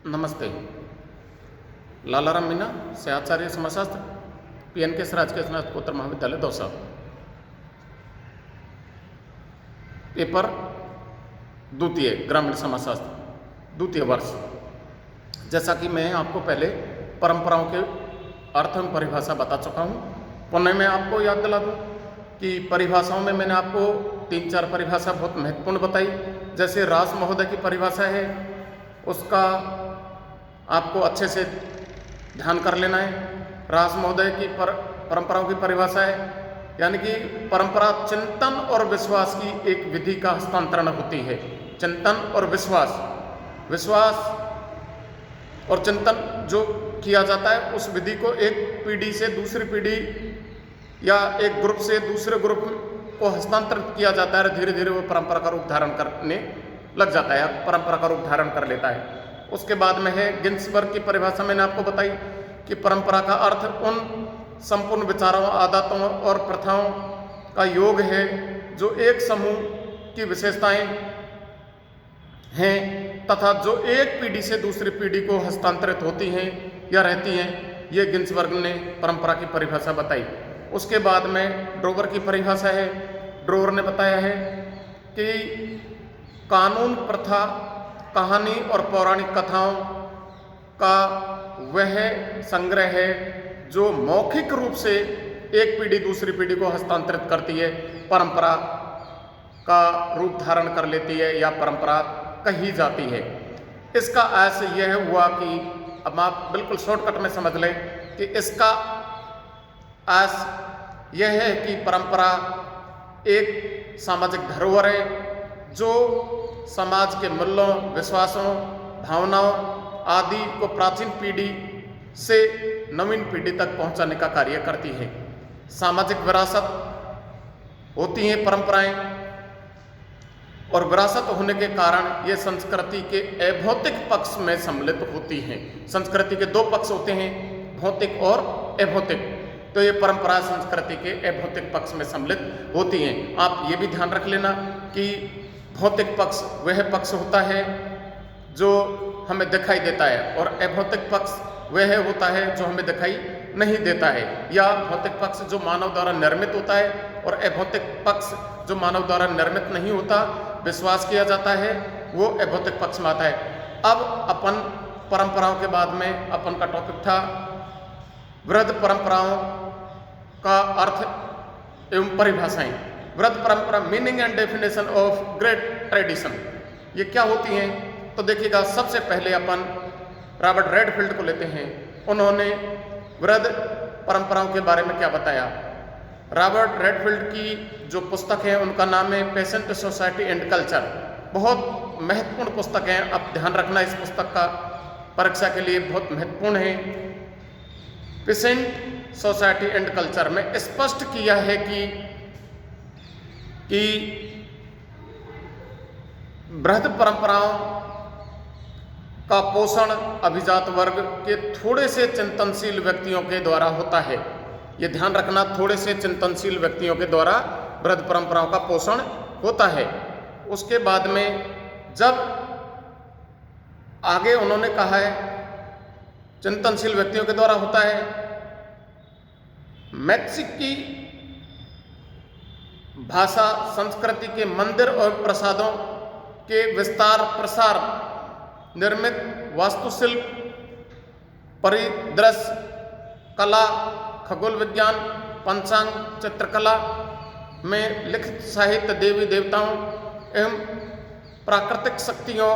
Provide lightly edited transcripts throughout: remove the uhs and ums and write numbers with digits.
नमस्ते। लालाराम मीणा से आचार्य समाजशास्त्र PNK राजकीय स्नातकोत्तर महाविद्यालय दौसा। पेपर द्वितीय ग्रामीण समाजशास्त्र द्वितीय वर्ष। जैसा कि मैं आपको पहले परंपराओं के अर्थ एवं परिभाषा बता चुका हूँ, पुनः मैं आपको याद दिला दूँ कि परिभाषाओं में मैंने आपको 3-4 परिभाषा बहुत महत्वपूर्ण बताई। जैसे रास महोदय की परिभाषा है, उसका आपको अच्छे से ध्यान कर लेना है। रास महोदय की परंपराओं की परिभाषा है, यानी कि परंपरा चिंतन और विश्वास की एक विधि का हस्तांतरण होती है। चिंतन और विश्वास और चिंतन जो किया जाता है, उस विधि को एक पीढ़ी से दूसरी पीढ़ी या एक ग्रुप से दूसरे ग्रुप को हस्तांतरित किया जाता है। धीरे धीरे वो परंपरा का रूप धारण करने लग जाता है, परंपरा का रूप धारण कर लेता है। उसके बाद में है गिन्सबर्ग की परिभाषा। मैंने आपको बताई कि परंपरा का अर्थ उन संपूर्ण विचारों, आदतों और प्रथाओं का योग है जो एक समूह की विशेषताएं हैं तथा जो एक पीढ़ी से दूसरी पीढ़ी को हस्तांतरित होती हैं या रहती हैं। ये गिन्सबर्ग ने परंपरा की परिभाषा बताई। उसके बाद में ड्रोवर की परिभाषा है। ड्रोवर ने बताया है कि कानून, प्रथा, कहानी और पौराणिक कथाओं का वह संग्रह है जो मौखिक रूप से एक पीढ़ी दूसरी पीढ़ी को हस्तांतरित करती है, परंपरा का रूप धारण कर लेती है या परंपरा कही जाती है। इसका ऐसे यह हुआ कि अब आप बिल्कुल शॉर्टकट में समझ लें कि इसका ऐस यह है कि परंपरा एक सामाजिक धरोहर है जो समाज के मूल्यों, विश्वासों, भावनाओं आदि को प्राचीन पीढ़ी से नवीन पीढ़ी तक पहुंचाने का कार्य करती है। सामाजिक विरासत होती हैं परंपराएं, और विरासत होने के कारण ये संस्कृति के अभौतिक पक्ष में सम्मिलित होती हैं। संस्कृति के 2 पक्ष होते हैं, भौतिक और अभौतिक। तो ये परंपरा संस्कृति के अभौतिक पक्ष में सम्मिलित होती हैं। आप ये भी ध्यान रख लेना कि भौतिक पक्ष वह पक्ष होता है जो हमें दिखाई देता है, और अभौतिक पक्ष वह होता है जो हमें दिखाई नहीं देता है। या भौतिक पक्ष जो मानव द्वारा निर्मित होता है, और अभौतिक पक्ष जो मानव द्वारा निर्मित नहीं होता, विश्वास किया जाता है, वो अभौतिक पक्ष में आता है। अब अपन परंपराओं के बाद में अपन का टॉपिक था वृहद परंपराओं का अर्थ एवं परिभाषाएं। वृहद परंपरा, meaning and definition of great tradition, ये क्या होती हैं? तो देखिएगा, सबसे पहले अपन रॉबर्ट रेडफील्ड को लेते हैं। उन्होंने वृहद परंपराओं के बारे में क्या बताया? रॉबर्ट रेडफील्ड की जो पुस्तक है उनका नाम है पेसेंट सोसाइटी एंड कल्चर। बहुत महत्वपूर्ण पुस्तक है, अब ध्यान रखना इस पुस्तक का, परीक्षा के लिए बहुत महत्वपूर्ण है। पेसेंट सोसाइटी एंड कल्चर में स्पष्ट किया है कि वृहद परंपराओं का पोषण अभिजात वर्ग के थोड़े से चिंतनशील व्यक्तियों के द्वारा होता है। ये ध्यान रखना, थोड़े से चिंतनशील व्यक्तियों के द्वारा वृहद परंपराओं का पोषण होता है। उसके बाद में जब आगे उन्होंने कहा है चिंतनशील व्यक्तियों के द्वारा होता है, मैक्सिक की भाषा, संस्कृति के मंदिर और प्रसादों के विस्तार प्रसार, निर्मित वास्तुशिल्प, परिदृश्य कला, खगोल विज्ञान, पंचांग, चित्रकला में लिखित साहित्य, देवी देवताओं एवं प्राकृतिक शक्तियों,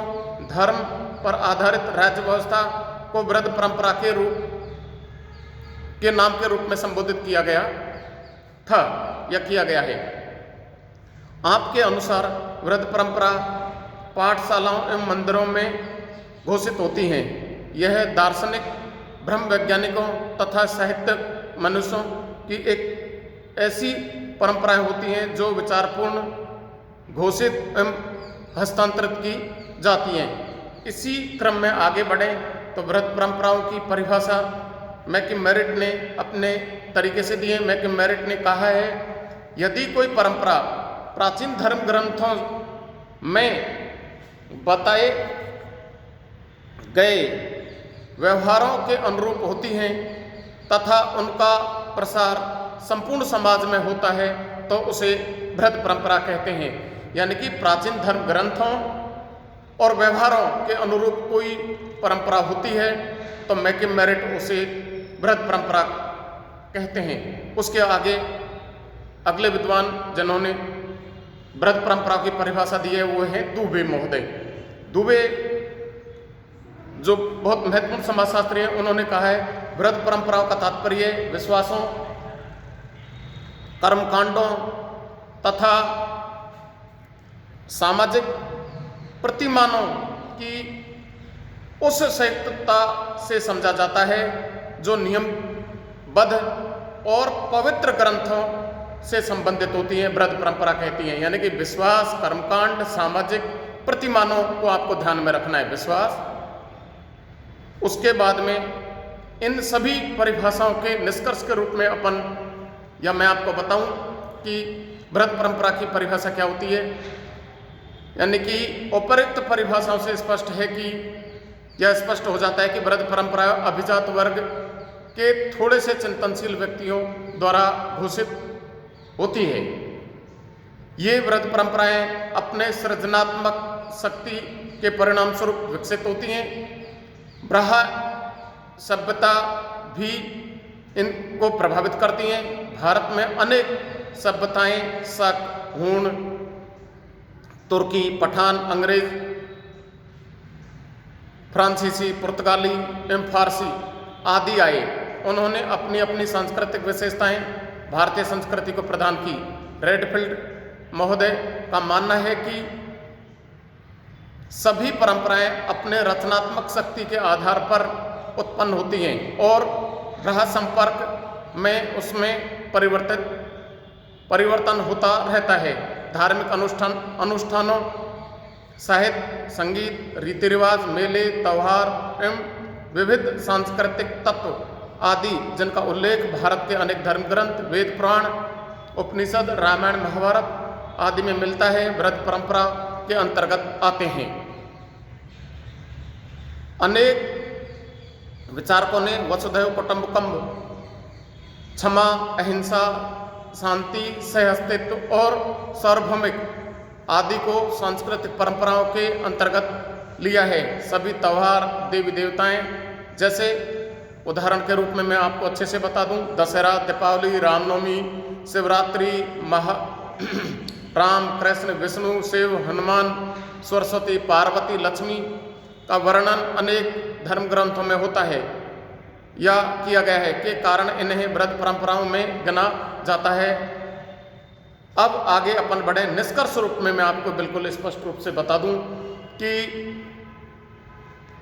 धर्म पर आधारित राज्य व्यवस्था को वृहद परंपरा के नाम के रूप में संबोधित किया गया था या किया गया है। आपके अनुसार वृहद परंपरा पाठशालाओं एवं मंदिरों में घोषित होती हैं। यह दार्शनिक, ब्रह्म वैज्ञानिकों तथा साहित्य मनुष्यों की एक ऐसी परंपराएं होती हैं जो विचारपूर्ण, घोषित एवं हस्तांतरित की जाती हैं। इसी क्रम में आगे बढ़ें तो वृहद परंपराओं की परिभाषा मैकमेरिट ने अपने तरीके से दी है। मैकमेरिट ने कहा है, यदि कोई परंपरा प्राचीन धर्म ग्रंथों में बताए गए व्यवहारों के अनुरूप होती हैं तथा उनका प्रसार संपूर्ण समाज में होता है तो उसे बृहद परंपरा कहते हैं। यानी कि प्राचीन धर्म ग्रंथों और व्यवहारों के अनुरूप कोई परंपरा होती है तो मैकिम मेरिट उसे बृहद परंपरा कहते हैं। उसके आगे अगले विद्वान जिन्होंने बृहद परंपरा की परिभाषा दी है वो है दुबे महोदय। दुबे जो बहुत महत्वपूर्ण समाजशास्त्री हैं, उन्होंने कहा है बृहद परंपराओं का तात्पर्य विश्वासों, कर्मकांडों तथा सामाजिक प्रतिमानों की उस संयुक्तता से समझा जाता है जो नियमबद्ध और पवित्र ग्रंथों से संबंधित होती हैं, बृहद परंपरा कहती हैं। यानी कि विश्वास, कर्मकांड, सामाजिक प्रतिमानों को आपको ध्यान में रखना है, विश्वास। उसके बाद में इन सभी परिभाषाओं के निष्कर्ष के रूप में अपन या मैं आपको बताऊं कि बृहद परंपरा की परिभाषा क्या होती है। यानी कि उपरोक्त परिभाषाओं से स्पष्ट है कि यह स्पष्ट हो जाता है कि बृहद परंपरा अभिजात वर्ग के थोड़े से चिंतनशील व्यक्तियों द्वारा घोषित होती है। ये बृहद परंपराएं अपने सृजनात्मक शक्ति के परिणाम स्वरूप विकसित होती हैं। ब्राह्य सभ्यता भी इनको प्रभावित करती हैं। भारत में अनेक सभ्यताएं शक, हूण, तुर्की, पठान, अंग्रेज, फ्रांसीसी, पुर्तगाली एवं फारसी आदि आए। उन्होंने अपनी अपनी सांस्कृतिक विशेषताएं भारतीय संस्कृति को प्रदान की। रेडफील्ड महोदय का मानना है कि सभी परंपराएं अपने रचनात्मक शक्ति के आधार पर उत्पन्न होती हैं और ग्रह संपर्क में उसमें परिवर्तन होता रहता है। धार्मिक अनुष्ठानों, साहित्य, संगीत, रीति रिवाज, मेले, त्यौहार एवं विविध सांस्कृतिक तत्व आदि जिनका उल्लेख भारत के अनेक धर्म ग्रंथ, वेद पुराण, उपनिषद, रामायण, महाभारत आदि में मिलता है, बृहद परंपरा के अंतर्गत आते हैं। अनेक विचारकों ने वसुधैव कुटुंबकम, क्षमा, अहिंसा, शांति, सहअस्तित्व और सार्वभौमिक आदि को सांस्कृतिक परंपराओं के अंतर्गत लिया है। सभी त्यौहार, देवी देवताएं, जैसे उदाहरण के रूप में मैं आपको अच्छे से बता दूं, दशहरा, दीपावली, रामनवमी, शिवरात्रि, राम, कृष्ण, विष्णु, शिव, हनुमान, सरस्वती, पार्वती, लक्ष्मी का वर्णन अनेक धर्म ग्रंथों में होता है या किया गया है, के कारण इन्हें बृहद परंपराओं में गिना जाता है। अब आगे अपन बढ़े, निष्कर्ष रूप में मैं आपको बिल्कुल स्पष्ट रूप से बता दूं कि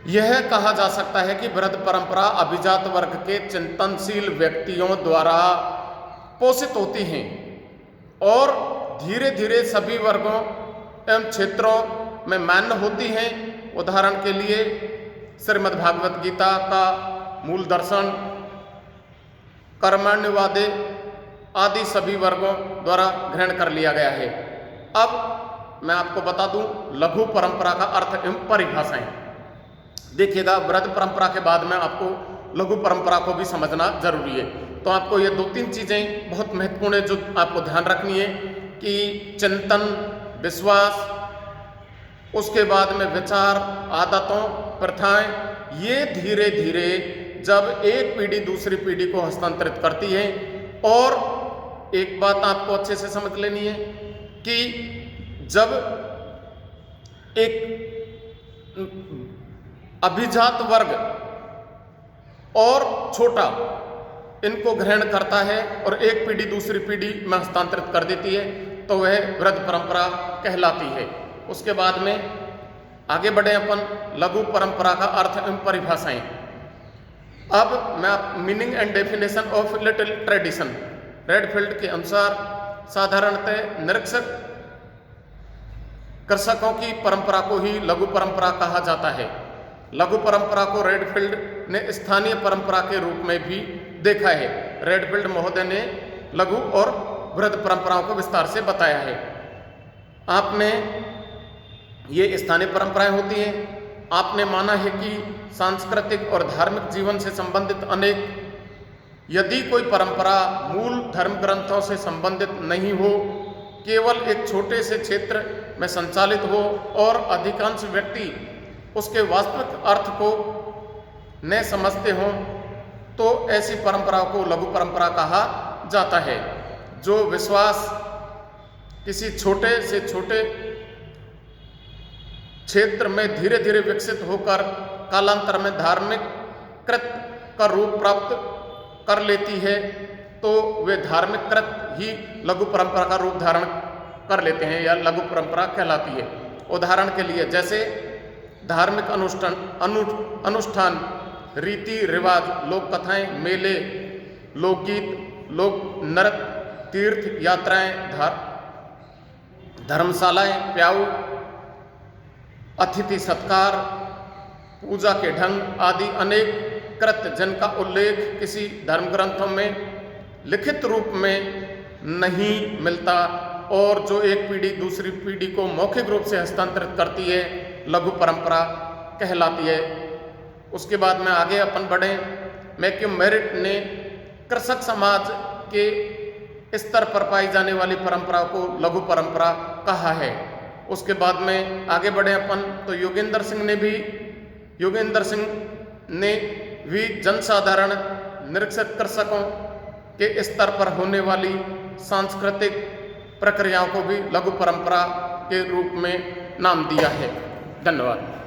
यह कहा जा सकता है कि बृहद परंपरा अभिजात वर्ग के चिंतनशील व्यक्तियों द्वारा पोषित होती हैं और धीरे धीरे सभी वर्गों एवं क्षेत्रों में मान्य होती हैं। उदाहरण के लिए श्रीमद् भागवत गीता का मूल दर्शन, कर्मण्यवादे आदि सभी वर्गों द्वारा ग्रहण कर लिया गया है। अब मैं आपको बता दूं लघु परंपरा का अर्थ एवं परिभाषाएं। देखिएगा, बृहद परंपरा के बाद में आपको लघु परंपरा को भी समझना जरूरी है। तो आपको ये 2-3 चीजें बहुत महत्वपूर्ण है जो आपको ध्यान रखनी है कि चिंतन, विश्वास, उसके बाद में विचार, आदतों, प्रथाएं, ये धीरे धीरे जब एक पीढ़ी दूसरी पीढ़ी को हस्तांतरित करती है। और एक बात आपको अच्छे से समझ लेनी है कि जब एक अभिजात वर्ग और छोटा इनको ग्रहण करता है और एक पीढ़ी दूसरी पीढ़ी में हस्तांतरित कर देती है तो वह बृहद परंपरा कहलाती है। उसके बाद में आगे बढ़े अपन लघु परंपरा का अर्थ एवं परिभाषाएं। अब मैं meaning and definition of little tradition. Redfield के अनुसार साधारणतः निरीक्षक कृषकों की परंपरा को ही लघु परंपरा कहा जाता है। लघु परंपरा को रेडफील्ड ने स्थानीय परंपरा के रूप में भी देखा है। रेडफील्ड महोदय ने लघु और बृहद परंपराओं को विस्तार से बताया है। आपने ये स्थानीय परंपराएं होती हैं आपने माना है कि सांस्कृतिक और धार्मिक जीवन से संबंधित अनेक, यदि कोई परंपरा मूल धर्म ग्रंथों से संबंधित नहीं हो, केवल एक छोटे से क्षेत्र में संचालित हो और अधिकांश व्यक्ति उसके वास्तविक अर्थ को न समझते हों, तो ऐसी परंपराओं को लघु परंपरा कहा जाता है। जो विश्वास किसी छोटे से छोटे क्षेत्र में धीरे धीरे विकसित होकर कालांतर में धार्मिक कृत्य का रूप प्राप्त कर लेती है, तो वे धार्मिक कृत्य ही लघु परंपरा का रूप धारण कर लेते हैं या लघु परंपरा कहलाती है। उदाहरण के लिए जैसे धार्मिक अनुष्ठान, रीति रिवाज, लोक कथाएं, मेले, लोकगीत, लोक नृत्य, तीर्थ यात्राएं, धर्मशालाएं, प्याऊ, अतिथि सत्कार, पूजा के ढंग आदि अनेक कृत्य जिनका उल्लेख किसी धर्म ग्रंथों में लिखित रूप में नहीं मिलता और जो एक पीढ़ी दूसरी पीढ़ी को मौखिक रूप से हस्तांतरित करती है, लघु परंपरा कहलाती है। उसके बाद में आगे अपन बढ़ें। मैथ्यू मेरिट ने कृषक समाज के स्तर पर पाई जाने वाली परंपरा को लघु परंपरा कहा है। उसके बाद में आगे बढ़े अपन तो योगेंद्र सिंह ने भी जनसाधारण निरक्षर कृषकों के स्तर पर होने वाली सांस्कृतिक प्रक्रियाओं को भी लघु परंपरा के रूप में नाम दिया है। धन्यवाद।